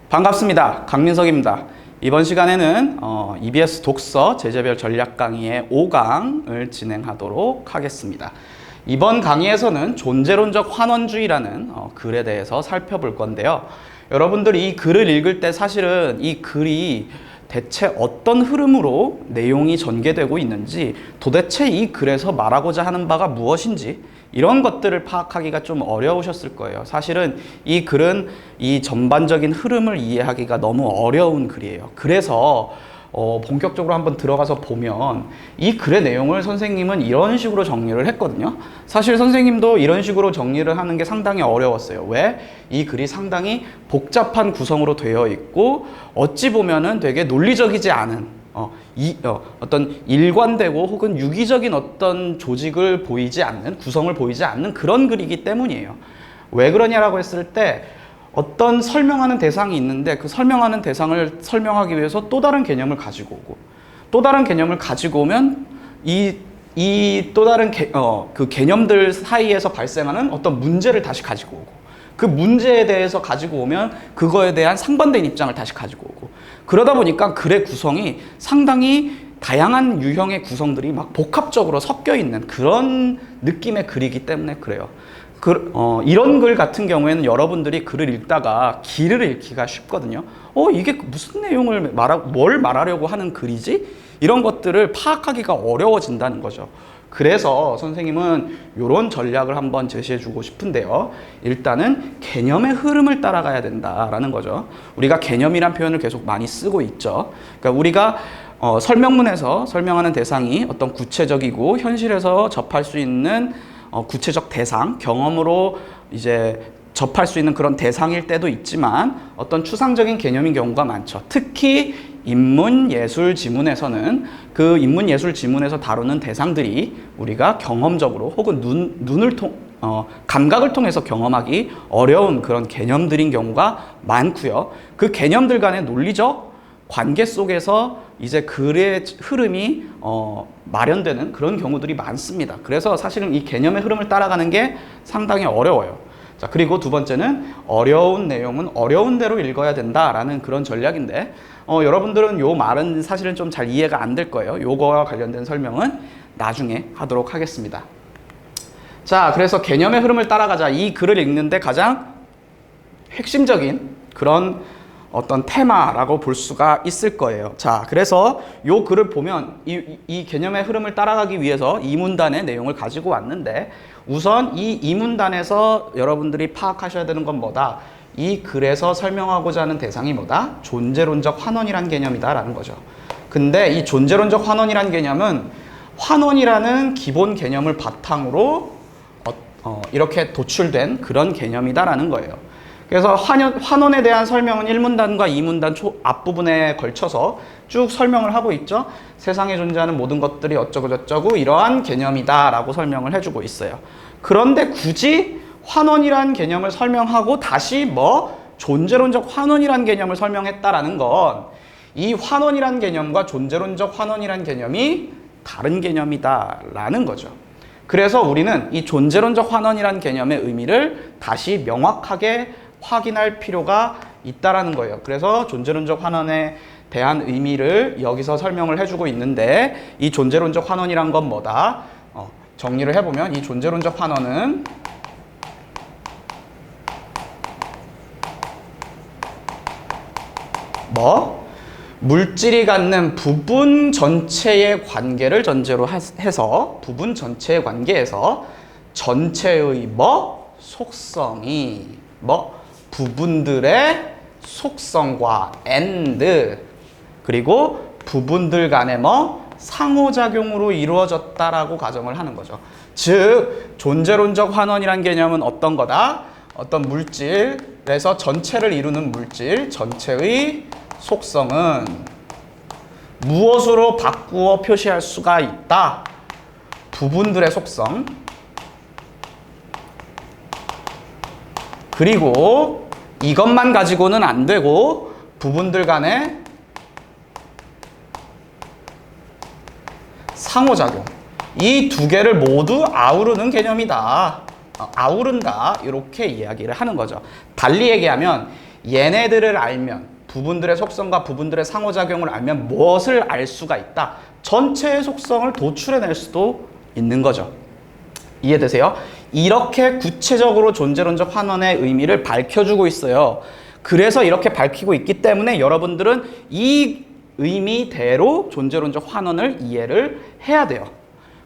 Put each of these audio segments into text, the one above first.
반갑습니다. 강민석입니다. 이번 시간에는 EBS 독서 제재별 전략 강의의 5강을 진행하도록 하겠습니다. 이번 강의에서는 존재론적 환원주의라는 글에 대해서 살펴볼 건데요. 여러분들이 이 글을 읽을 때 사실은 이 글이 대체 어떤 흐름으로 내용이 전개되고 있는지, 도대체 이 글에서 말하고자 하는 바가 무엇인지 이런 것들을 파악하기가 좀 어려우셨을 거예요. 사실은 이 글은 이 전반적인 흐름을 이해하기가 너무 어려운 글이에요. 그래서 본격적으로 한번 들어가서 보면 이 글의 내용을 선생님은 이런 식으로 정리를 했거든요. 사실 선생님도 이런 식으로 정리를 하는 게 상당히 어려웠어요. 왜? 이 글이 상당히 복잡한 구성으로 되어 있고 어찌 보면은 되게 논리적이지 않은 어떤 일관되고 혹은 유기적인 어떤 조직을 보이지 않는, 구성을 보이지 않는 그런 글이기 때문이에요. 왜 그러냐라고 했을 때 어떤 설명하는 대상이 있는데 그 설명하는 대상을 설명하기 위해서 또 다른 개념을 가지고 오고, 또 다른 개념을 가지고 오면 이 또 다른 그 개념들 사이에서 발생하는 어떤 문제를 다시 가지고 오고, 그 문제에 대해서 가지고 오면 그거에 대한 상반된 입장을 다시 가지고 오고, 그러다 보니까 글의 구성이 상당히 다양한 유형의 구성들이 막 복합적으로 섞여 있는 그런 느낌의 글이기 때문에 그래요. 이런 글 같은 경우에는 여러분들이 글을 읽다가 길을 읽기가 쉽거든요. 이게 무슨 내용을 뭘 말하려고 하는 글이지? 이런 것들을 파악하기가 어려워진다는 거죠. 그래서 선생님은 이런 전략을 한번 제시해 주고 싶은데요. 일단은 개념의 흐름을 따라가야 된다라는 거죠. 우리가 개념이란 표현을 계속 많이 쓰고 있죠. 그러니까 우리가 설명문에서 설명하는 대상이 어떤 구체적이고 현실에서 접할 수 있는 구체적 대상, 경험으로 이제 접할 수 있는 그런 대상일 때도 있지만 어떤 추상적인 개념인 경우가 많죠. 특히 인문예술 지문에서는 그 인문예술 지문에서 다루는 대상들이 우리가 경험적으로 혹은 감각을 통해서 경험하기 어려운 그런 개념들인 경우가 많고요. 그 개념들 간의 논리적 관계 속에서 이제 글의 흐름이 마련되는 그런 경우들이 많습니다. 그래서 사실은 이 개념의 흐름을 따라가는 게 상당히 어려워요. 자, 그리고 두 번째는 어려운 내용은 어려운 대로 읽어야 된다라는 그런 전략인데, 여러분들은 요 말은 사실은 좀 잘 이해가 안 될 거예요. 요거와 관련된 설명은 나중에 하도록 하겠습니다. 자, 그래서 개념의 흐름을 따라가자. 이 글을 읽는데 가장 핵심적인 그런 어떤 테마라고 볼 수가 있을 거예요. 자, 그래서 요 글을 보면 이 개념의 흐름을 따라가기 위해서 이 문단의 내용을 가지고 왔는데, 우선 이 문단에서 여러분들이 파악하셔야 되는 건 뭐다? 이 글에서 설명하고자 하는 대상이 뭐다? 존재론적 환원이란 개념이다라는 거죠. 근데 이 존재론적 환원이란 개념은 환원이라는 기본 개념을 바탕으로 이렇게 도출된 그런 개념이다라는 거예요. 그래서 환원에 대한 설명은 1문단과 2문단 앞부분에 걸쳐서 쭉 설명을 하고 있죠. 세상에 존재하는 모든 것들이 어쩌고저쩌고 이러한 개념이다 라고 설명을 해주고 있어요. 그런데 굳이 환원이란 개념을 설명하고 다시 존재론적 환원이란 개념을 설명했다라는 건 이 환원이란 개념과 존재론적 환원이란 개념이 다른 개념이다 라는 거죠. 그래서 우리는 이 존재론적 환원이란 개념의 의미를 다시 명확하게 확인할 필요가 있다라는 거예요. 그래서 존재론적 환원에 대한 의미를 여기서 설명을 해주고 있는데, 이 존재론적 환원이란 건 뭐다? 정리를 해보면 이 존재론적 환원은 물질이 갖는 부분 전체의 관계를 전제로 해서 부분 전체의 관계에서 전체의 속성이 부분들의 속성과 and 그리고 부분들 간의 상호작용으로 이루어졌다라고 가정을 하는 거죠. 즉 존재론적 환원이란 개념은 어떤 거다? 어떤 물질에서 전체를 이루는 물질 전체의 속성은 무엇으로 바꾸어 표시할 수가 있다? 부분들의 속성, 그리고 이것만 가지고는 안 되고 부분들 간의 상호작용, 이 두 개를 모두 아우르는 개념이다 아우른다 이렇게 이야기를 하는 거죠. 달리 얘기하면 얘네들을 알면 부분들의 속성과 부분들의 상호작용을 알면 무엇을 알 수가 있다? 전체의 속성을 도출해낼 수도 있는 거죠. 이해되세요? 이렇게 구체적으로 존재론적 환원의 의미를 밝혀주고 있어요. 그래서 이렇게 밝히고 있기 때문에 여러분들은 이 의미대로 존재론적 환원을 이해를 해야 돼요.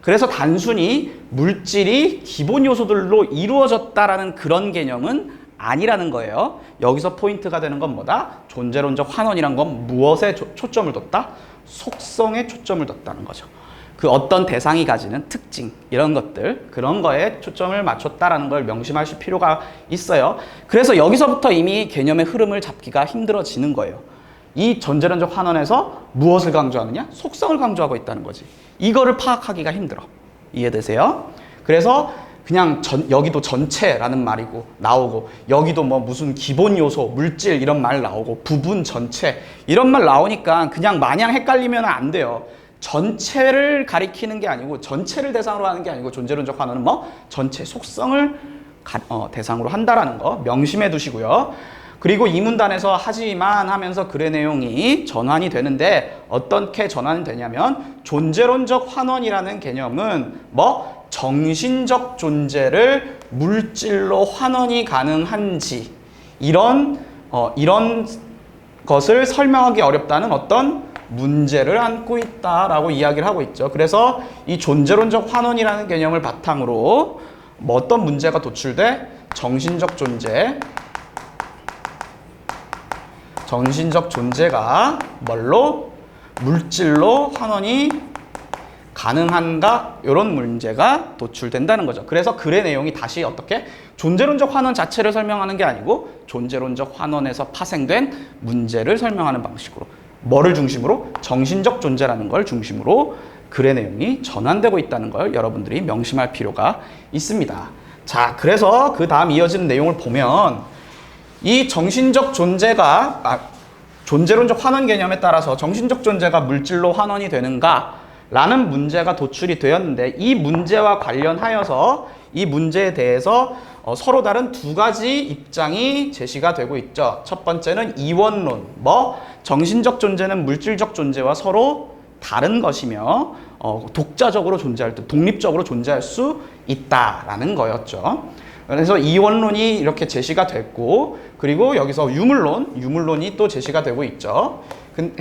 그래서 단순히 물질이 기본 요소들로 이루어졌다라는 그런 개념은 아니라는 거예요. 여기서 포인트가 되는 건 뭐다? 존재론적 환원이란 건 무엇에 초점을 뒀다? 속성에 초점을 뒀다는 거죠. 그 어떤 대상이 가지는 특징 이런 것들 그런 거에 초점을 맞췄다라는 걸 명심하실 필요가 있어요. 그래서 여기서부터 이미 개념의 흐름을 잡기가 힘들어지는 거예요. 이 존재론적 환원에서 무엇을 강조하느냐? 속성을 강조하고 있다는 거지. 이거를 파악하기가 힘들어. 이해되세요? 그래서 그냥 여기도 전체라는 말이고 나오고 여기도 뭐 무슨 기본 요소, 물질 이런 말 나오고 부분, 전체 이런 말 나오니까 그냥 마냥 헷갈리면 안 돼요. 전체를 가리키는 게 아니고 전체를 대상으로 하는 게 아니고 존재론적 환원은 뭐 전체 속성을 대상으로 한다라는 거 명심해 두시고요. 그리고 이 문단에서 하지만 하면서 글의 내용이 전환이 되는데 어떻게 전환이 되냐면 존재론적 환원이라는 개념은 뭐 정신적 존재를 물질로 환원이 가능한지 이런 것을 설명하기 어렵다는 어떤 문제를 안고 있다라고 이야기를 하고 있죠. 그래서 이 존재론적 환원이라는 개념을 바탕으로 뭐 어떤 문제가 도출돼? 정신적 존재가 뭘로? 물질로 환원이 가능한가? 이런 문제가 도출된다는 거죠. 그래서 글의 내용이 다시 어떻게? 존재론적 환원 자체를 설명하는 게 아니고 존재론적 환원에서 파생된 문제를 설명하는 방식으로 뭐를 중심으로? 정신적 존재라는 걸 중심으로 글의 내용이 전환되고 있다는 걸 여러분들이 명심할 필요가 있습니다. 자, 그래서 그 다음 이어지는 내용을 보면 이 정신적 존재가 존재론적 환원 개념에 따라서 정신적 존재가 물질로 환원이 되는가? 라는 문제가 도출이 되었는데 이 문제와 관련하여서 이 문제에 대해서 서로 다른 두 가지 입장이 제시가 되고 있죠. 첫 번째는 이원론, 정신적 존재는 물질적 존재와 서로 다른 것이며 독자적으로 존재할 때 독립적으로 존재할 수 있다라는 거였죠. 그래서 이원론이 이렇게 제시가 됐고 그리고 여기서 유물론이 또 제시가 되고 있죠.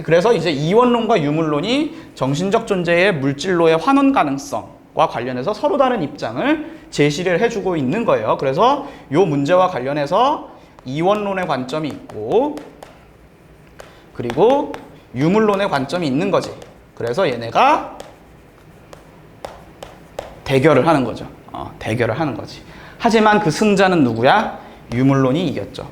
그래서 이제 이원론과 유물론이 정신적 존재의 물질로의 환원 가능성과 관련해서 서로 다른 입장을 제시를 해주고 있는 거예요. 그래서 이 문제와 관련해서 이원론의 관점이 있고 그리고 유물론의 관점이 있는 거지. 그래서 얘네가 대결을 하는 거죠. 대결을 하는 거지. 하지만 그 승자는 누구야? 유물론이 이겼죠.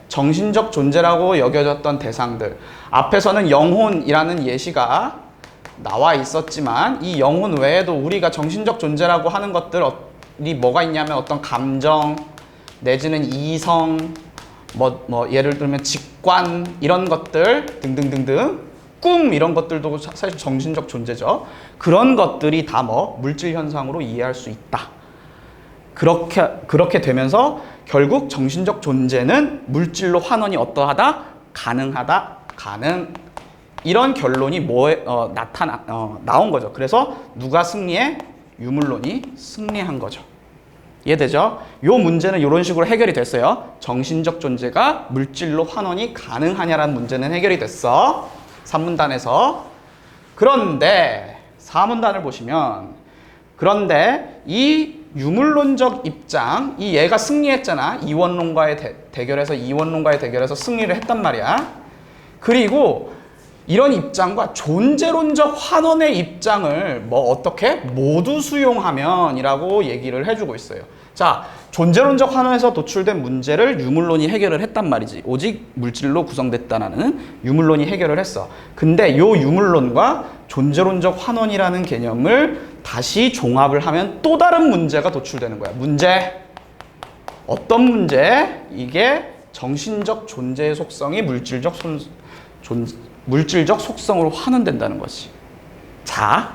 정신적 존재라고 여겨졌던 대상들. 앞에서는 영혼이라는 예시가 나와 있었지만 이 영혼 외에도 우리가 정신적 존재라고 하는 것들이 뭐가 있냐면 어떤 감정 내지는 이성 예를 들면 직관 이런 것들 등등등등 꿈 이런 것들도 사실 정신적 존재죠. 그런 것들이 다 물질 현상으로 이해할 수 있다. 그렇게 되면서 결국 정신적 존재는 물질로 환원이 어떠하다? 가능하다? 이런 결론이 나온 거죠. 그래서 누가 승리해? 유물론이 승리한 거죠. 이해되죠? 이 문제는 이런 식으로 해결이 됐어요. 정신적 존재가 물질로 환원이 가능하냐라는 문제는 해결이 됐어. 3문단에서. 그런데 4문단을 보시면 그런데 이 유물론적 입장, 얘가 승리했잖아. 이원론과의 대결에서 승리를 했단 말이야. 그리고 이런 입장과 존재론적 환원의 입장을 어떻게 모두 수용하면이라고 얘기를 해주고 있어요. 자, 존재론적 환원에서 도출된 문제를 유물론이 해결을 했단 말이지. 오직 물질로 구성됐다는 유물론이 해결을 했어. 근데 요 유물론과 존재론적 환원이라는 개념을 다시 종합을 하면 또 다른 문제가 도출되는 거야. 문제. 어떤 문제? 이게 정신적 존재의 속성이 물질적 속성으로 환원된다는 거지. 자,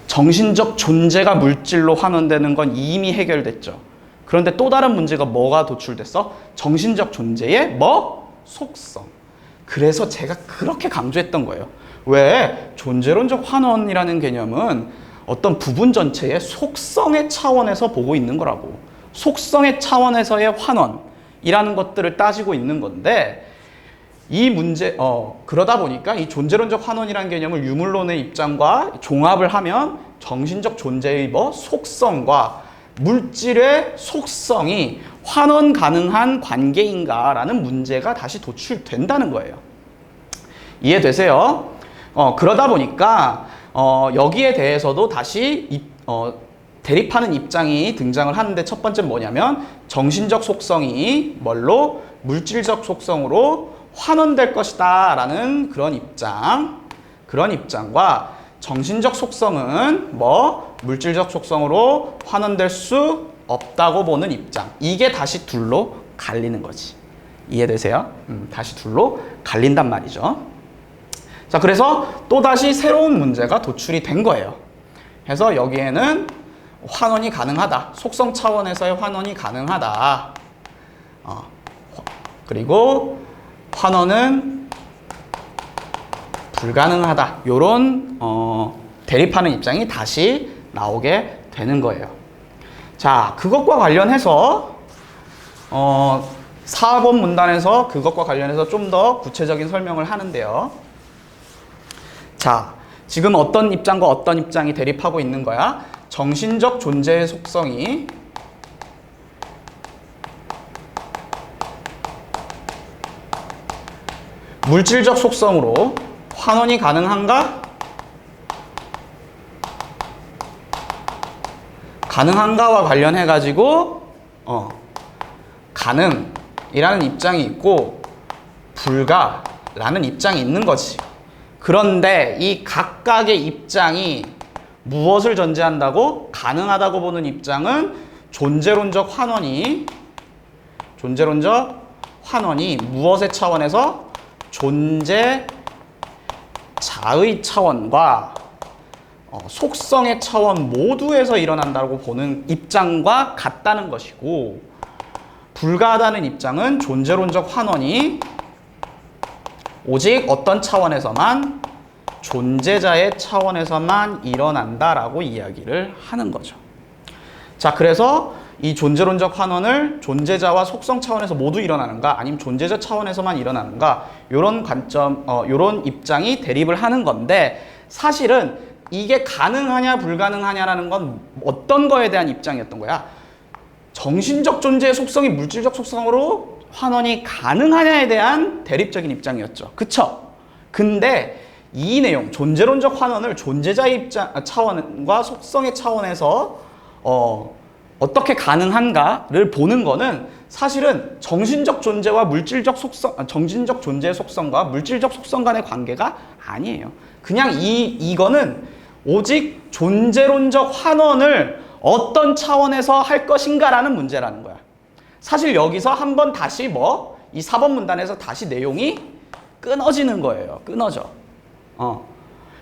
정신적 존재가 물질로 환원되는 건 이미 해결됐죠. 그런데 또 다른 문제가 뭐가 도출됐어? 정신적 존재의 뭐? 속성. 그래서 제가 그렇게 강조했던 거예요. 왜? 존재론적 환원이라는 개념은 어떤 부분 전체의 속성의 차원에서 보고 있는 거라고. 속성의 차원에서의 환원이라는 것들을 따지고 있는 건데, 이 문제, 그러다 보니까 이 존재론적 환원이라는 개념을 유물론의 입장과 종합을 하면 정신적 존재의 뭐? 속성과 물질의 속성이 환원 가능한 관계인가라는 문제가 다시 도출된다는 거예요. 이해되세요? 그러다 보니까 여기에 대해서도 다시 대립하는 입장이 등장을 하는데, 첫 번째는 뭐냐면 정신적 속성이 뭘로? 물질적 속성으로 환원될 것이다 라는 그런 입장과 정신적 속성은 뭐? 물질적 속성으로 환원될 수 없다고 보는 입장. 이게 다시 둘로 갈리는 거지. 이해되세요? 다시 둘로 갈린단 말이죠. 자, 그래서 또다시 새로운 문제가 도출이 된 거예요. 그래서 여기에는 환원이 가능하다. 속성 차원에서의 환원이 가능하다. 그리고 환원은 불가능하다. 요런 대립하는 입장이 다시 나오게 되는 거예요. 자, 그것과 관련해서 4번 문단에서 그것과 관련해서 좀 더 구체적인 설명을 하는데요. 자, 지금 어떤 입장과 어떤 입장이 대립하고 있는 거야? 정신적 존재의 속성이 물질적 속성으로 환원이 가능한가? 가능한가와 관련해 가지고 가능이라는 입장이 있고 불가라는 입장이 있는 거지. 그런데 이 각각의 입장이 무엇을 전제한다고? 가능하다고 보는 입장은 존재론적 환원이 무엇의 차원에서? 존재자의 차원과 속성의 차원 모두에서 일어난다고 보는 입장과 같다는 것이고, 불가하다는 입장은 존재론적 환원이 오직 어떤 차원에서만? 존재자의 차원에서만 일어난다라고 이야기를 하는 거죠. 자, 그래서 이 존재론적 환원을 존재자와 속성 차원에서 모두 일어나는가, 아니면 존재자 차원에서만 일어나는가, 요런 관점, 요런 입장이 대립을 하는 건데, 사실은 이게 가능하냐 불가능하냐라는 건 어떤 거에 대한 입장이었던 거야? 정신적 존재의 속성이 물질적 속성으로 환원이 가능하냐에 대한 대립적인 입장이었죠. 그쵸? 근데 이 내용, 존재론적 환원을 존재자의 차원과 속성의 차원에서 어떻게 가능한가를 보는 거는 사실은 정신적 존재와 물질적 속성, 정신적 존재의 속성과 물질적 속성 간의 관계가 아니에요. 그냥 이거는 오직 존재론적 환원을 어떤 차원에서 할 것인가라는 문제라는 거야. 사실 여기서 한번 다시 이 4번 문단에서 다시 내용이 끊어지는 거예요. 끊어져.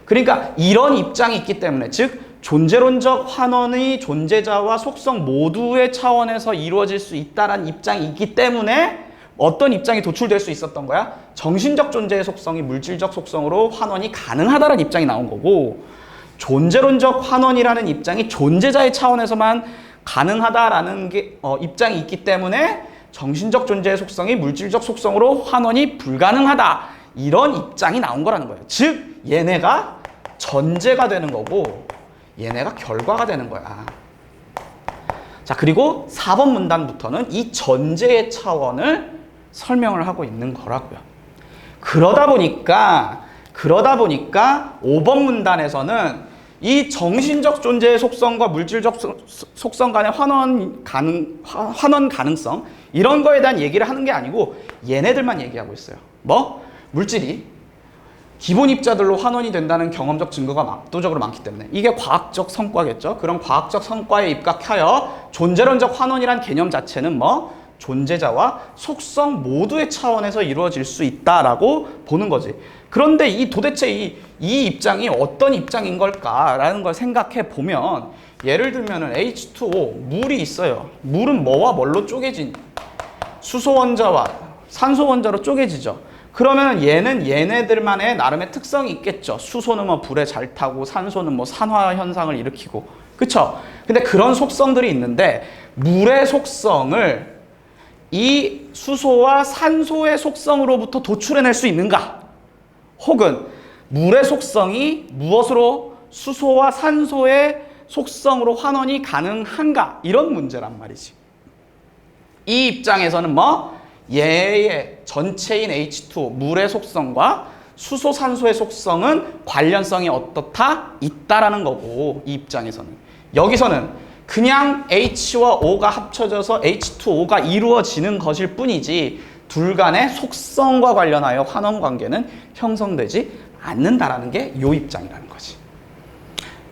그러니까 이런 입장이 있기 때문에, 즉 존재론적 환원이 존재자와 속성 모두의 차원에서 이루어질 수 있다는 입장이 있기 때문에 어떤 입장이 도출될 수 있었던 거야? 정신적 존재의 속성이 물질적 속성으로 환원이 가능하다는 입장이 나온 거고, 존재론적 환원이라는 입장이 존재자의 차원에서만 가능하다라는 입장이 있기 때문에 정신적 존재의 속성이 물질적 속성으로 환원이 불가능하다, 이런 입장이 나온 거라는 거예요. 즉 얘네가 전제가 되는 거고 얘네가 결과가 되는 거야. 자, 그리고 4번 문단부터는 이 전제의 차원을 설명을 하고 있는 거라고요. 그러다 보니까 5번 문단에서는 이 정신적 존재의 속성과 물질적 속성 간의 환원 가능성, 이런 거에 대한 얘기를 하는 게 아니고 얘네들만 얘기하고 있어요. 물질이 기본 입자들로 환원이 된다는 경험적 증거가 압도적으로 많기 때문에 이게 과학적 성과겠죠. 그런 과학적 성과에 입각하여 존재론적 환원이란 개념 자체는 존재자와 속성 모두의 차원에서 이루어질 수 있다라고 보는 거지. 그런데 도대체 이 입장이 어떤 입장인 걸까라는 걸 생각해 보면 예를 들면은 H2O, 물이 있어요. 물은 뭐와 뭘로 쪼개진? 수소 원자와 산소 원자로 쪼개지죠. 그러면 얘는 얘네들만의 나름의 특성이 있겠죠. 수소는 뭐 불에 잘 타고 산소는 뭐 산화 현상을 일으키고. 그쵸? 근데 그런 속성들이 있는데 물의 속성을 이 수소와 산소의 속성으로부터 도출해낼 수 있는가? 혹은 물의 속성이 무엇으로 수소와 산소의 속성으로 환원이 가능한가? 이런 문제란 말이지. 이 입장에서는 뭐? 얘의 전체인 H2O, 물의 속성과 수소, 산소의 속성은 관련성이 어떻다? 있다라는 거고, 이 입장에서는. 여기서는 그냥 H와 O가 합쳐져서 H2O가 이루어지는 것일 뿐이지 둘 간의 속성과 관련하여 환원 관계는 형성되지 않는다라는 게 이 입장이라는 거지.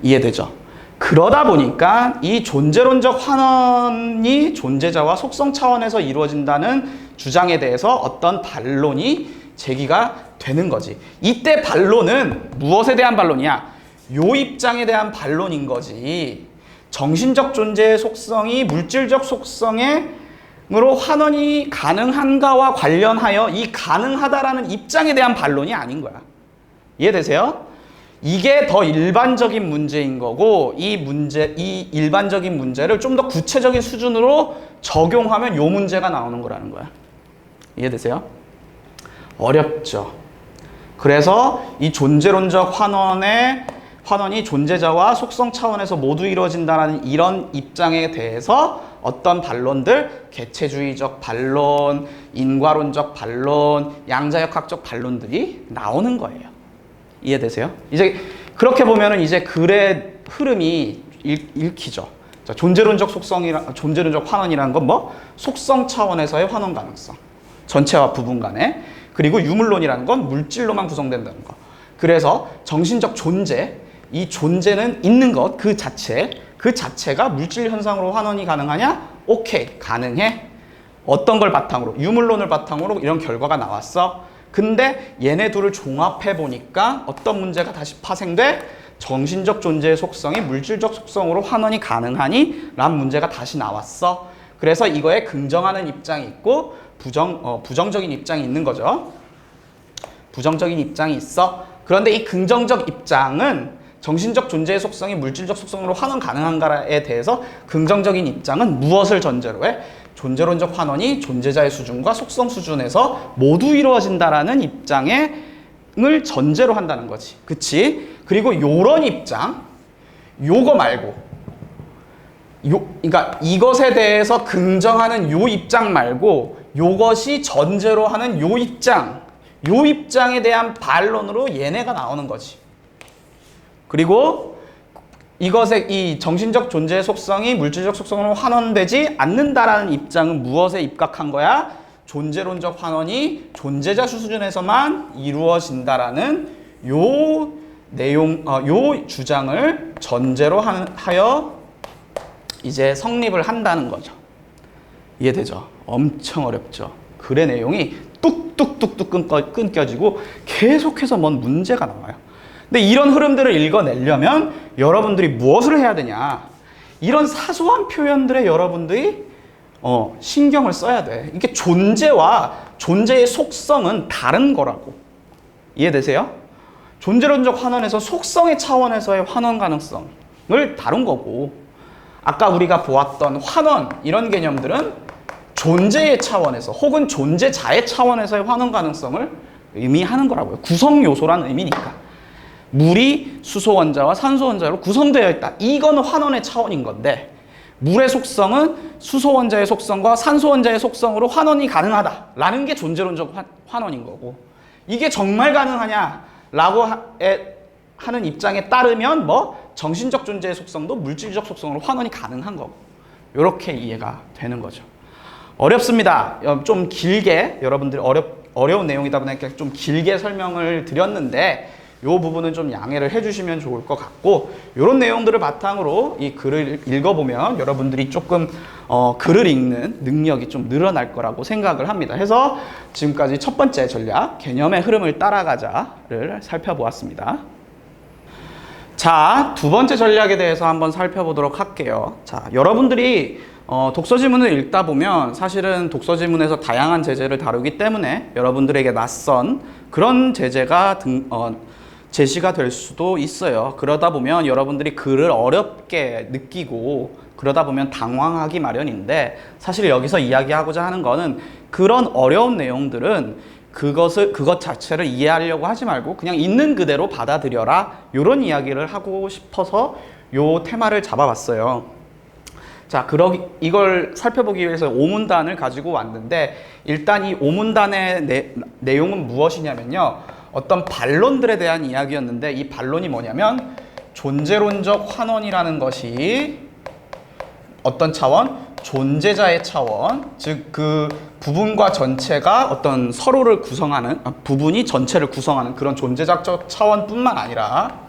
이해되죠? 그러다 보니까 이 존재론적 환원이 존재자와 속성 차원에서 이루어진다는 주장에 대해서 어떤 반론이 제기가 되는 거지. 이때 반론은 무엇에 대한 반론이야? 요 입장에 대한 반론인 거지. 정신적 존재의 속성이 물질적 속성으로 환원이 가능한가와 관련하여 이 가능하다라는 입장에 대한 반론이 아닌 거야. 이해되세요? 이게 더 일반적인 문제인 거고 이 일반적인 문제를 좀 더 구체적인 수준으로 적용하면 요 문제가 나오는 거라는 거야. 이해되세요? 어렵죠. 그래서 이 존재론적 환원이 존재자와 속성 차원에서 모두 이루어진다는 이런 입장에 대해서 어떤 반론들, 개체주의적 반론, 인과론적 반론, 양자역학적 반론들이 나오는 거예요. 이해되세요? 이제 그렇게 보면은 이제 글의 흐름이 읽히죠. 자, 존재론적 환원이라는 건 뭐? 속성 차원에서의 환원 가능성. 전체와 부분 간에. 그리고 유물론이라는 건 물질로만 구성된다는 거. 그래서 정신적 존재, 이 존재는 있는 것 그 자체가 물질 현상으로 환원이 가능하냐? 오케이, 가능해. 어떤 걸 바탕으로? 유물론을 바탕으로 이런 결과가 나왔어. 근데 얘네 둘을 종합해 보니까 어떤 문제가 다시 파생돼? 정신적 존재의 속성이 물질적 속성으로 환원이 가능하니? 라는 문제가 다시 나왔어. 그래서 이거에 긍정하는 입장이 있고 부정적인 입장이 있는 거죠. 부정적인 입장이 있어. 그런데 이 긍정적 입장은 정신적 존재의 속성이 물질적 속성으로 환원 가능한가에 대해서 긍정적인 입장은 무엇을 전제로 해? 존재론적 환원이 존재자의 수준과 속성 수준에서 모두 이루어진다라는 입장을 전제로 한다는 거지. 그치? 그리고 요런 입장, 요거 말고, 그러니까 이것에 대해서 긍정하는 요 입장 말고, 요것이 전제로 하는 요 입장에 대한 반론으로 얘네가 나오는 거지. 그리고 이 정신적 존재의 속성이 물질적 속성으로 환원되지 않는다라는 입장은 무엇에 입각한 거야? 존재론적 환원이 존재자 수준에서만 이루어진다라는 요 주장을 전제로 하여 이제 성립을 한다는 거죠. 이해되죠? 엄청 어렵죠. 글의 내용이 뚝뚝뚝뚝 끊겨지고 계속해서 뭔 문제가 나와요. 근데 이런 흐름들을 읽어내려면 여러분들이 무엇을 해야 되냐? 이런 사소한 표현들에 여러분들이 신경을 써야 돼. 이게 존재와 존재의 속성은 다른 거라고. 이해되세요? 존재론적 환원에서 속성의 차원에서의 환원 가능성을 다룬 거고, 아까 우리가 보았던 환원 이런 개념들은 존재의 차원에서 혹은 존재자의 차원에서의 환원 가능성을 의미하는 거라고요. 구성 요소라는 의미니까. 물이 수소 원자와 산소 원자로 구성되어 있다. 이건 환원의 차원인 건데, 물의 속성은 수소 원자의 속성과 산소 원자의 속성으로 환원이 가능하다라는 게 존재론적 환원인 거고, 이게 정말 가능하냐라고 하는 입장에 따르면 정신적 존재의 속성도 물질적 속성으로 환원이 가능한 거고, 이렇게 이해가 되는 거죠. 어렵습니다. 좀 길게 여러분들이 어려운 내용이다 보니까 좀 길게 설명을 드렸는데, 이 부분은 좀 양해를 해주시면 좋을 것 같고, 이런 내용들을 바탕으로 이 글을 읽어보면 여러분들이 조금 글을 읽는 능력이 좀 늘어날 거라고 생각을 합니다. 해서 지금까지 첫 번째 전략, 개념의 흐름을 따라가자를 살펴보았습니다. 자, 두 번째 전략에 대해서 한번 살펴보도록 할게요. 자, 여러분들이 독서 지문을 읽다 보면 사실은 독서 지문에서 다양한 제재를 다루기 때문에 여러분들에게 낯선 그런 제재가 제시가 될 수도 있어요. 그러다 보면 여러분들이 글을 어렵게 느끼고 그러다 보면 당황하기 마련인데, 사실 여기서 이야기하고자 하는 거는 그런 어려운 내용들은 그것 자체를 이해하려고 하지 말고 그냥 있는 그대로 받아들여라, 이런 이야기를 하고 싶어서 요 테마를 잡아봤어요. 자, 이걸 살펴보기 위해서 오문단을 가지고 왔는데, 일단 이 오문단의 내용은 무엇이냐면요, 어떤 반론들에 대한 이야기였는데, 이 반론이 뭐냐면 존재론적 환원이라는 것이 어떤 차원? 존재자의 차원, 즉 그 부분과 전체가 어떤 서로를 구성하는, 부분이 전체를 구성하는 그런 존재적 차원뿐만 아니라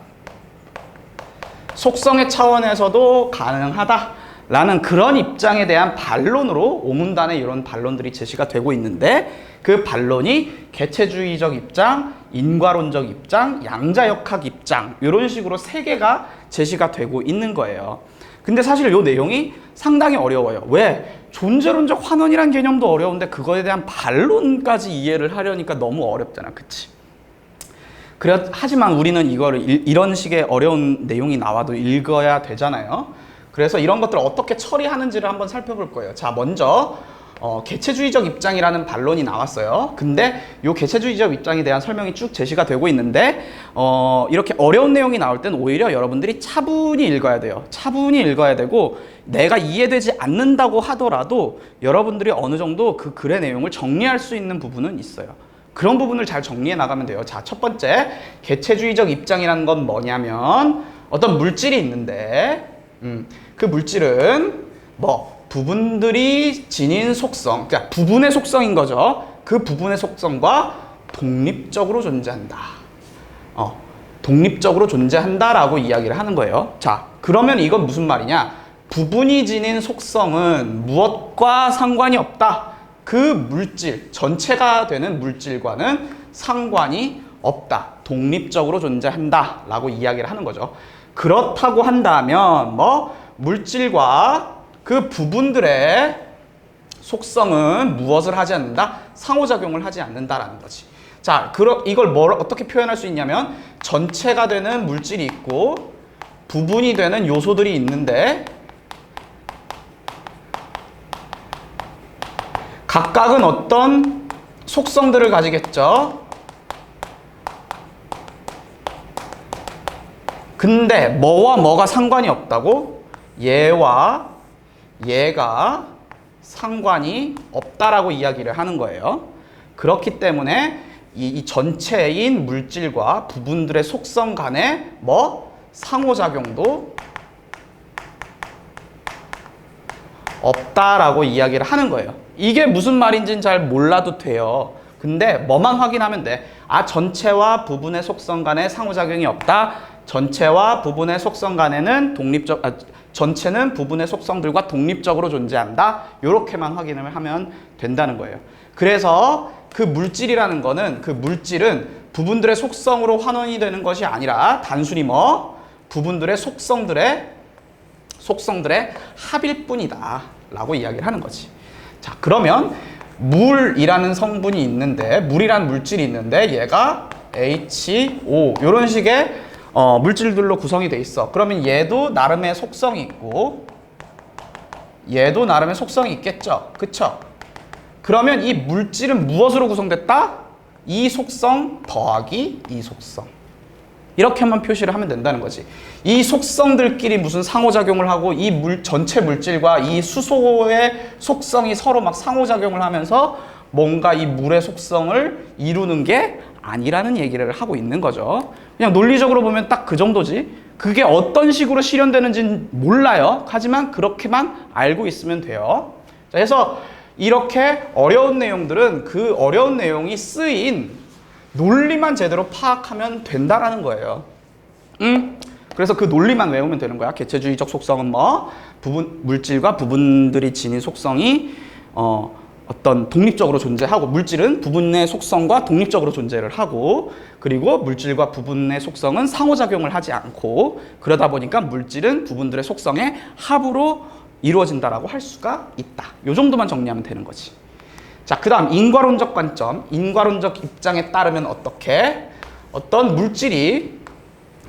속성의 차원에서도 가능하다라는 그런 입장에 대한 반론으로 오문단에 이런 반론들이 제시가 되고 있는데, 그 반론이 개체주의적 입장, 인과론적 입장, 양자역학 입장, 이런 식으로 세 개가 제시가 되고 있는 거예요. 근데 사실 이 내용이 상당히 어려워요. 왜? 존재론적 환원이란 개념도 어려운데 그거에 대한 반론까지 이해를 하려니까 너무 어렵잖아. 그치? 하지만 우리는 이거를 이런 식의 어려운 내용이 나와도 읽어야 되잖아요. 그래서 이런 것들을 어떻게 처리하는지를 한번 살펴볼 거예요. 자, 먼저 개체주의적 입장이라는 반론이 나왔어요. 근데 이 개체주의적 입장에 대한 설명이 쭉 제시가 되고 있는데, 이렇게 어려운 내용이 나올 땐 오히려 여러분들이 차분히 읽어야 돼요. 차분히 읽어야 되고, 내가 이해되지 않는다고 하더라도 여러분들이 어느 정도 그 글의 내용을 정리할 수 있는 부분은 있어요. 그런 부분을 잘 정리해 나가면 돼요. 자, 첫 번째, 개체주의적 입장이라는 건 뭐냐면 어떤 물질이 있는데, 그 물질은 부분들이 지닌 속성, 그러니까 부분의 속성인 거죠. 그 부분의 속성과 독립적으로 존재한다. 독립적으로 존재한다라고 이야기를 하는 거예요. 자, 그러면 이건 무슨 말이냐? 부분이 지닌 속성은 무엇과 상관이 없다. 그 물질, 전체가 되는 물질과는 상관이 없다. 독립적으로 존재한다. 라고 이야기를 하는 거죠. 그렇다고 한다면 물질과 그 부분들의 속성은 무엇을 하지 않는다? 상호작용을 하지 않는다라는 거지. 자, 이걸 어떻게 표현할 수 있냐면, 전체가 되는 물질이 있고 부분이 되는 요소들이 있는데, 각각은 어떤 속성들을 가지겠죠. 근데 뭐와 뭐가 상관이 없다고? 얘와 얘가 상관이 없다라고 이야기를 하는 거예요. 그렇기 때문에 이 전체인 물질과 부분들의 속성 간의 상호작용도 없다라고 이야기를 하는 거예요. 이게 무슨 말인지는 잘 몰라도 돼요. 근데 뭐만 확인하면 돼. 전체와 부분의 속성 간의 상호작용이 없다. 전체와 부분의 속성 간에는 전체는 부분의 속성들과 독립적으로 존재한다. 이렇게만 확인을 하면 된다는 거예요. 그래서 그 물질이라는 거는, 그 물질은 부분들의 속성으로 환원이 되는 것이 아니라 단순히 부분들의 속성들의 합일 뿐이다 라고 이야기를 하는 거지. 자, 그러면 물이라는 성분이 있는데, 물이라는 물질이 있는데 얘가 HO 이런 식의 물질들로 구성이 돼 있어. 그러면 얘도 나름의 속성이 있고 얘도 나름의 속성이 있겠죠. 그쵸? 그러면 이 물질은 무엇으로 구성됐다? 이 속성 더하기 이 속성, 이렇게만 표시를 하면 된다는 거지. 이 속성들끼리 무슨 상호작용을 하고 이 전체 물질과 이 수소의 속성이 서로 막 상호작용을 하면서 뭔가 이 물의 속성을 이루는 게 아니라는 얘기를 하고 있는 거죠. 그냥 논리적으로 보면 딱 그 정도지. 그게 어떤 식으로 실현되는지는 몰라요. 하지만 그렇게만 알고 있으면 돼요. 자, 그래서 이렇게 어려운 내용들은 그 어려운 내용이 쓰인 논리만 제대로 파악하면 된다라는 거예요. 그래서 그 논리만 외우면 되는 거야. 개체주의적 속성은 물질과 부분들이 지닌 속성이 어떤 독립적으로 존재하고, 물질은 부분의 속성과 독립적으로 존재를 하고, 그리고 물질과 부분의 속성은 상호작용을 하지 않고, 그러다 보니까 물질은 부분들의 속성의 합으로 이루어진다라고 할 수가 있다. 요 정도만 정리하면 되는 거지. 자, 그 다음 인과론적 관점. 인과론적 입장에 따르면 어떻게? 어떤 물질이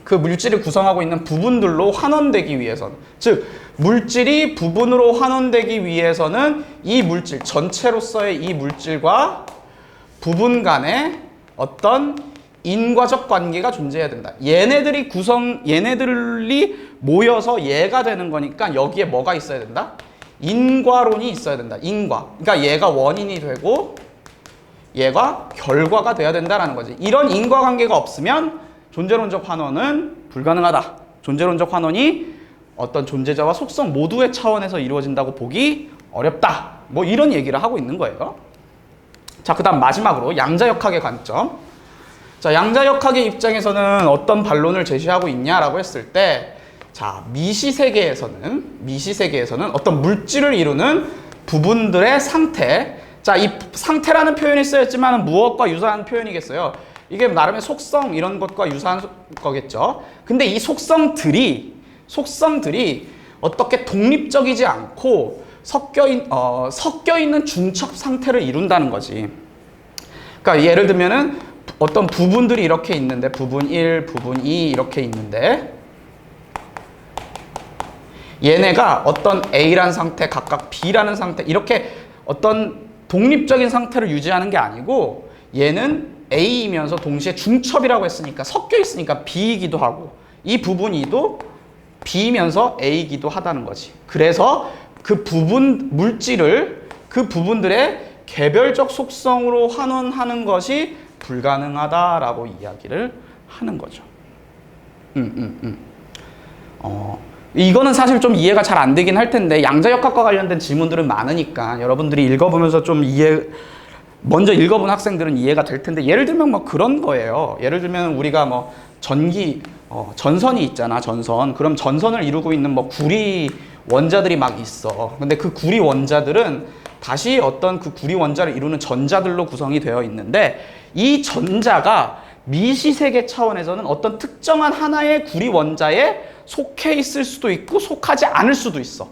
그 물질을 구성하고 있는 부분들로 환원되기 위해서는, 즉 물질이 부분으로 환원되기 위해서는 이 물질 전체로서의 이 물질과 부분 간에 어떤 인과적 관계가 존재해야 된다. 얘네들이 모여서 얘가 되는 거니까 여기에 뭐가 있어야 된다? 인과론이 있어야 된다. 인과. 그러니까 얘가 원인이 되고 얘가 결과가 돼야 된다라는 거지. 이런 인과관계가 없으면 존재론적 환원은 불가능하다. 존재론적 환원이 어떤 존재자와 속성 모두의 차원에서 이루어진다고 보기 어렵다. 뭐 이런 얘기를 하고 있는 거예요. 자, 그 다음 마지막으로 양자역학의 관점. 자, 양자역학의 입장에서는 어떤 반론을 제시하고 있냐라고 했을 때, 자, 미시세계에서는 어떤 물질을 이루는 부분들의 상태. 자, 이 상태라는 표현이 쓰였지만 무엇과 유사한 표현이겠어요? 이게 나름의 속성 이런 것과 유사한 거겠죠. 근데 이 속성들이 어떻게 독립적이지 않고 섞여 있는 중첩 상태를 이룬다는 거지. 그러니까 예를 들면은 어떤 부분들이 이렇게 있는데, 부분 1, 부분 2 이렇게 있는데, 얘네가 어떤 A라는 상태, 각각 B라는 상태, 이렇게 어떤 독립적인 상태를 유지하는 게 아니고, 얘는 A이면서 동시에 중첩이라고 했으니까 섞여 있으니까 B이기도 하고, 이 부분 2도 B이면서 A이기도 하다는 거지. 그래서 그 부분 물질을 그 부분들의 개별적 속성으로 환원하는 것이 불가능하다라고 이야기를 하는 거죠. 이거는 사실 좀 이해가 잘 안 되긴 할 텐데, 양자역학과 관련된 질문들은 많으니까 여러분들이 읽어보면서 좀 먼저 읽어본 학생들은 이해가 될 텐데, 예를 들면 뭐 그런 거예요. 예를 들면 우리가 뭐 전선이 있잖아, 전선. 그럼 전선을 이루고 있는 뭐 구리 원자들이 막 있어. 근데 그 구리 원자들은 다시 어떤 그 구리 원자를 이루는 전자들로 구성이 되어 있는데, 이 전자가 미시세계 차원에서는 어떤 특정한 하나의 구리 원자에 속해 있을 수도 있고 속하지 않을 수도 있어.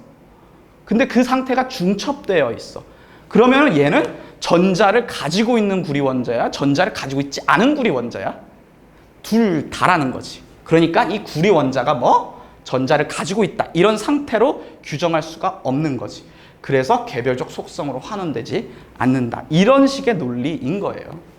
근데 그 상태가 중첩되어 있어. 그러면 얘는 전자를 가지고 있는 구리 원자야, 전자를 가지고 있지 않은 구리 원자야? 둘 다라는 거지. 그러니까 이 구리 원자가 전자를 가지고 있다, 이런 상태로 규정할 수가 없는 거지. 그래서 개별적 속성으로 환원되지 않는다, 이런 식의 논리인 거예요.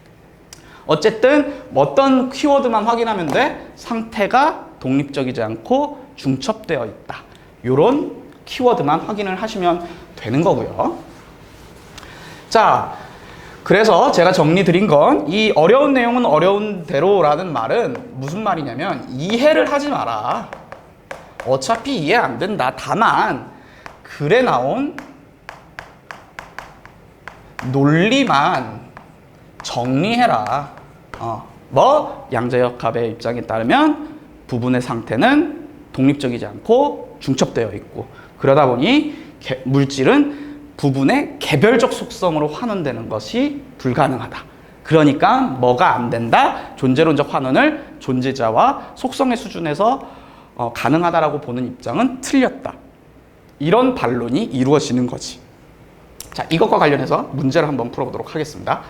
어쨌든 어떤 키워드만 확인하면 돼? 상태가 독립적이지 않고 중첩되어 있다, 이런 키워드만 확인을 하시면 되는 거고요. 자, 그래서 제가 정리 드린 건, 이 어려운 내용은 어려운 대로라는 말은 무슨 말이냐면, 이해를 하지 마라. 어차피 이해 안 된다. 다만 글에 나온 논리만 정리해라. 양자역학의 입장에 따르면 부분의 상태는 독립적이지 않고 중첩되어 있고, 그러다 보니 물질은 부분의 개별적 속성으로 환원되는 것이 불가능하다. 그러니까 뭐가 안 된다? 존재론적 환원을 존재자와 속성의 수준에서 가능하다라고 보는 입장은 틀렸다. 이런 반론이 이루어지는 거지. 자, 이것과 관련해서 문제를 한번 풀어보도록 하겠습니다.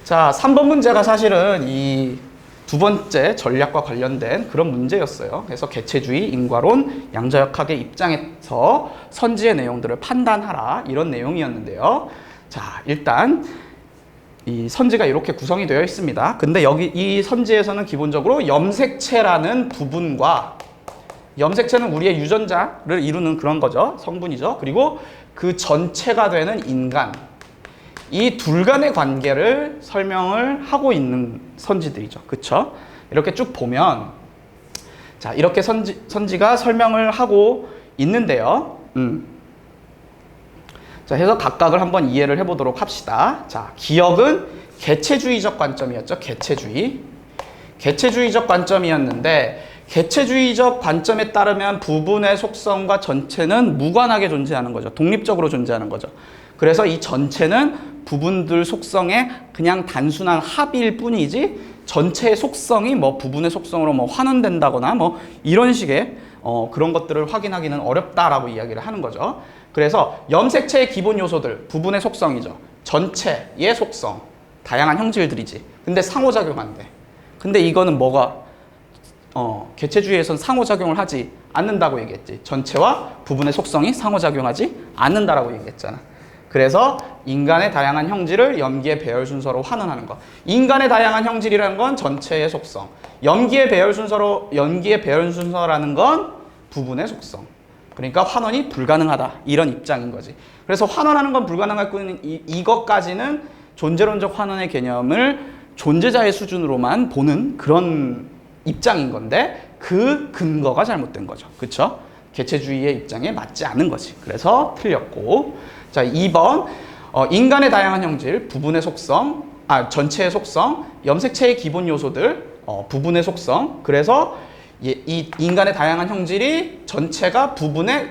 자, 3번 문제가 사실은 이 두 번째 전략과 관련된 그런 문제였어요. 그래서 개체주의, 인과론, 양자역학의 입장에서 선지의 내용들을 판단하라, 이런 내용이었는데요. 자, 일단 이 선지가 이렇게 구성이 되어 있습니다. 근데 여기 이 선지에서는 기본적으로 염색체라는 부분과, 염색체는 우리의 유전자를 이루는 그런 거죠. 성분이죠. 그리고 그 전체가 되는 인간, 이 둘 간의 관계를 설명을 하고 있는 선지들이죠. 그쵸? 이렇게 쭉 보면, 자, 이렇게 선지가 설명을 하고 있는데요. 자, 해서 각각을 한번 이해를 해보도록 합시다. 자, 기억은 개체주의적 관점이었죠. 개체주의적 관점이었는데, 개체주의적 관점에 따르면 부분의 속성과 전체는 무관하게 존재하는 거죠. 독립적으로 존재하는 거죠. 그래서 이 전체는 부분들 속성의 그냥 단순한 합일 뿐이지 전체의 속성이 뭐 부분의 속성으로 뭐 환원된다거나 뭐 이런 식의 그런 것들을 확인하기는 어렵다라고 이야기를 하는 거죠. 그래서 염색체의 기본 요소들, 부분의 속성이죠. 전체의 속성, 다양한 형질들이지. 근데 상호작용한대. 근데 이거는 뭐가 개체주의에서는 상호작용을 하지 않는다고 얘기했지. 전체와 부분의 속성이 상호작용하지 않는다라고 얘기했잖아. 그래서 인간의 다양한 형질을 염기의 배열 순서로 환원하는 것. 인간의 다양한 형질이라는 건 전체의 속성. 염기의 배열 순서라는 건 부분의 속성. 그러니까 환원이 불가능하다. 이런 입장인 거지. 그래서 환원하는 건 불가능할 뿐 이것까지는 존재론적 환원의 개념을 존재자의 수준으로만 보는 그런 입장인 건데 그 근거가 잘못된 거죠. 그렇죠? 개체주의의 입장에 맞지 않은 거지. 그래서 틀렸고. 자, 2번. 인간의 다양한 형질, 부분의 속성, 전체의 속성, 염색체의 기본 요소들, 부분의 속성. 그래서 이 인간의 다양한 형질이 전체가 부분에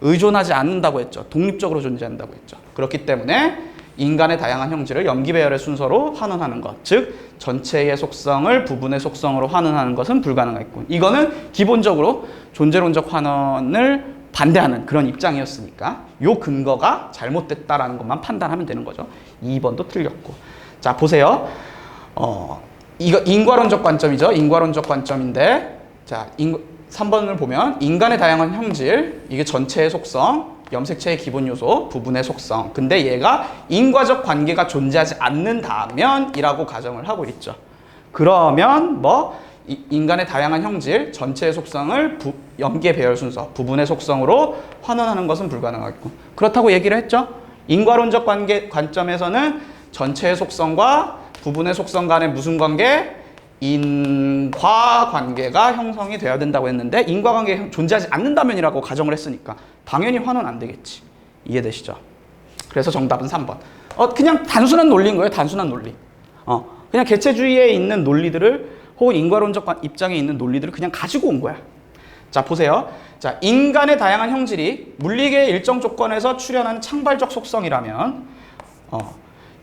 의존하지 않는다고 했죠. 독립적으로 존재한다고 했죠. 그렇기 때문에 인간의 다양한 형질을 염기배열의 순서로 환원하는 것, 즉 전체의 속성을 부분의 속성으로 환원하는 것은 불가능했군. 이거는 기본적으로 존재론적 환원을 반대하는 그런 입장이었으니까 요 근거가 잘못됐다라는 것만 판단하면 되는 거죠. 2번도 틀렸고. 자, 보세요. 이거 인과론적 관점이죠. 인과론적 관점인데, 자, 3번을 보면 인간의 다양한 형질, 이게 전체의 속성, 염색체의 기본 요소, 부분의 속성. 근데 얘가 인과적 관계가 존재하지 않는다면이라고 가정을 하고 있죠. 그러면 인간의 다양한 형질, 전체의 속성을 염기의 배열 순서, 부분의 속성으로 환원하는 것은 불가능하겠고. 그렇다고 얘기를 했죠. 인과론적 관점에서는 전체의 속성과 부분의 속성 간의 무슨 관계? 인과 관계가 형성이 돼야 된다고 했는데 인과관계 존재하지 않는다면이라고 가정을 했으니까 당연히 환원 안 되겠지. 이해되시죠? 그래서 정답은 3번. 그냥 단순한 논리인 거예요. 단순한 논리. 그냥 개체주의에 있는 논리들을 혹은 인과론적 입장에 있는 논리들을 그냥 가지고 온 거야. 자, 보세요. 자, 인간의 다양한 형질이 물리계의 일정 조건에서 출현하는 창발적 속성이라면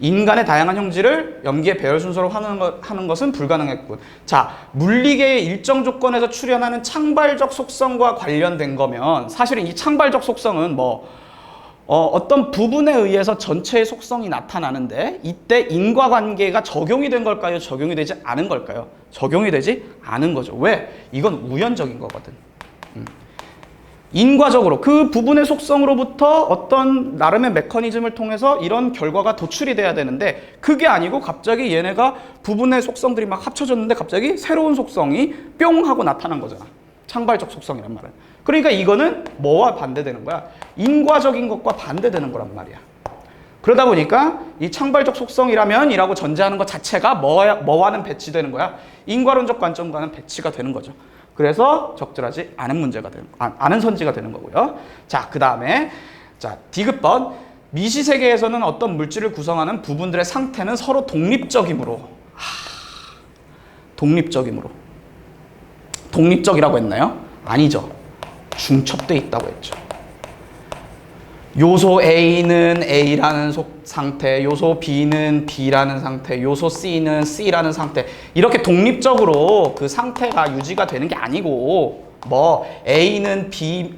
인간의 다양한 형질을 염기의 배열 순서로 하는 것은 불가능했군. 자, 물리계의 일정 조건에서 출현하는 창발적 속성과 관련된 거면 사실은 이 창발적 속성은 어떤 부분에 의해서 전체의 속성이 나타나는데 이때 인과관계가 적용이 된 걸까요? 적용이 되지 않은 걸까요? 적용이 되지 않은 거죠. 왜? 이건 우연적인 거거든. 인과적으로 그 부분의 속성으로부터 어떤 나름의 메커니즘을 통해서 이런 결과가 도출이 돼야 되는데 그게 아니고 갑자기 얘네가 부분의 속성들이 막 합쳐졌는데 갑자기 새로운 속성이 뿅 하고 나타난 거잖아. 창발적 속성이란 말은. 그러니까 이거는 뭐와 반대되는 거야? 인과적인 것과 반대되는 거란 말이야. 그러다 보니까 이 창발적 속성이라면 이라고 전제하는 것 자체가 뭐와는 배치되는 거야? 인과론적 관점과는 배치가 되는 거죠. 그래서 적절하지 않은 문제가 않은 선지가 되는 거고요. 자, 그 다음에 자, 디귿번. 미시세계에서는 어떤 물질을 구성하는 부분들의 상태는 서로 독립적이므로. 독립적이라고 했나요? 아니죠. 중첩돼 있다고 했죠. 요소 A는 A라는 상태, 요소 B는 B라는 상태, 요소 C는 C라는 상태. 이렇게 독립적으로 그 상태가 유지가 되는 게 아니고 A는 B,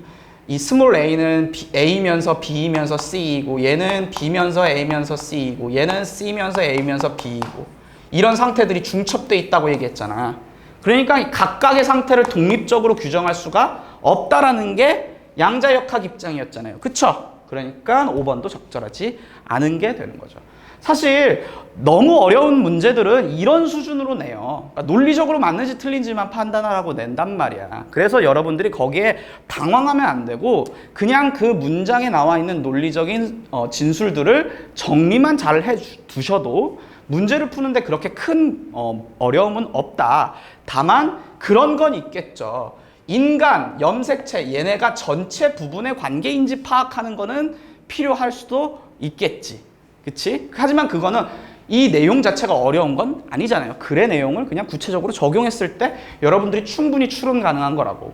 이 스몰 a는 A면서 B면서 C이고 얘는 B면서 A면서 C이고 얘는 C면서 A면서 B이고 이런 상태들이 중첩돼 있다고 얘기했잖아. 그러니까 각각의 상태를 독립적으로 규정할 수가 없다라는 게 양자역학 입장이었잖아요. 그쵸? 그러니까 5번도 적절하지 않은 게 되는 거죠. 사실 너무 어려운 문제들은 이런 수준으로 내요. 그러니까 논리적으로 맞는지 틀린지만 판단하라고 낸단 말이야. 그래서 여러분들이 거기에 당황하면 안 되고 그냥 그 문장에 나와 있는 논리적인 진술들을 정리만 잘 해두셔도 문제를 푸는데 그렇게 큰 어려움은 없다. 다만 그런 건 있겠죠. 인간, 염색체, 얘네가 전체 부분의 관계인지 파악하는 거는 필요할 수도 있겠지. 그치? 하지만 그거는 이 내용 자체가 어려운 건 아니잖아요. 글의 내용을 그냥 구체적으로 적용했을 때 여러분들이 충분히 추론 가능한 거라고.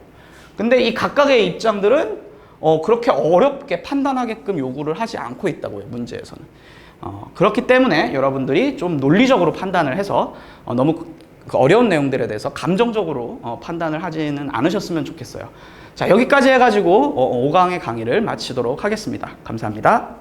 근데 이 각각의 입장들은 그렇게 어렵게 판단하게끔 요구를 하지 않고 있다고요, 문제에서는. 그렇기 때문에 여러분들이 좀 논리적으로 판단을 해서 너무 그 어려운 내용들에 대해서 감정적으로 판단을 하지는 않으셨으면 좋겠어요. 자, 여기까지 해가지고 5강의 강의를 마치도록 하겠습니다. 감사합니다.